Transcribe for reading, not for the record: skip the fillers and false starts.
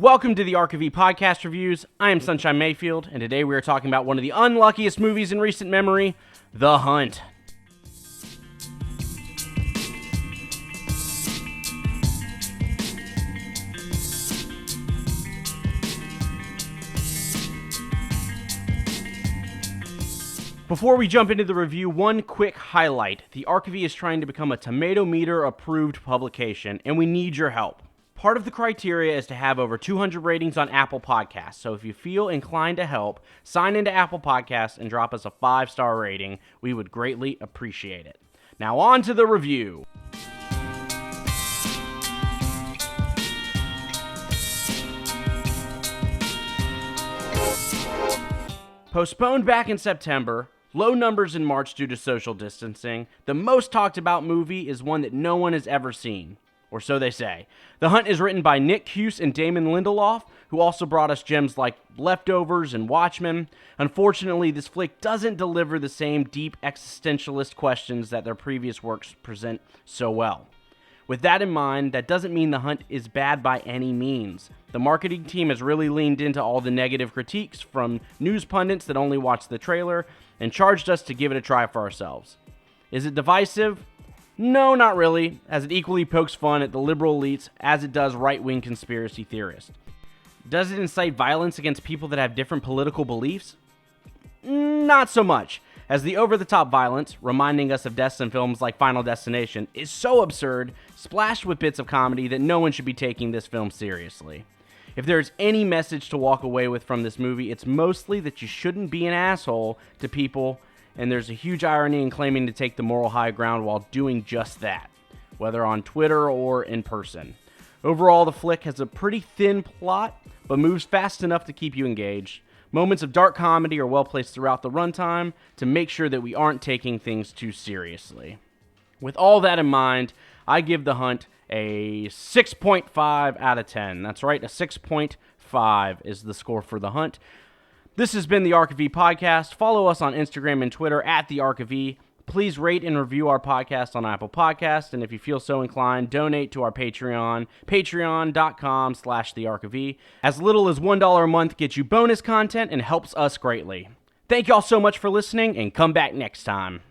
Welcome to the ARK of E podcast reviews. I am Sunshine Mayfield, and today we are talking about one of the unluckiest movies in recent memory, The Hunt. Before we jump into the review, one quick highlight. The ARK of E is trying to become a Tomato Meter approved publication, and we need your help. Part of the criteria is to have over 200 ratings on Apple Podcasts, so if you feel inclined to help, sign into Apple Podcasts and drop us a 5-star rating. We would greatly appreciate it. Now on to the review. Postponed back in September, low numbers in March due to social distancing, the most talked about movie is one that no one has ever seen. Or so they say. The Hunt is written by Nick Cuse and Damon Lindelof, who also brought us gems like Leftovers and Watchmen. Unfortunately, this flick doesn't deliver the same deep existentialist questions that their previous works present so well. With that in mind, that doesn't mean The Hunt is bad by any means. The marketing team has really leaned into all the negative critiques from news pundits that only watched the trailer and charged us to give it a try for ourselves. Is it divisive? No, not really, as it equally pokes fun at the liberal elites as it does right-wing conspiracy theorists. Does it incite violence against people that have different political beliefs? Not so much, as the over-the-top violence, reminding us of deaths in films like Final Destination, is so absurd, splashed with bits of comedy that no one should be taking this film seriously. If there's any message to walk away with from this movie, it's mostly that you shouldn't be an asshole to people, and there's a huge irony in claiming to take the moral high ground while doing just that, whether on Twitter or in person. Overall, the flick has a pretty thin plot, but moves fast enough to keep you engaged. Moments of dark comedy are well placed throughout the runtime to make sure that we aren't taking things too seriously. With all that in mind, I give The Hunt a 6.5 out of 10. That's right, a 6.5 is the score for The Hunt. This has been the ARK of E podcast. Follow us on Instagram and Twitter at the ARK of E. Please rate and review our podcast on Apple Podcasts, and if you feel so inclined, donate to our Patreon, patreon.com/thearkofE. As little as $1 a month gets you bonus content and helps us greatly. Thank y'all so much for listening, and come back next time.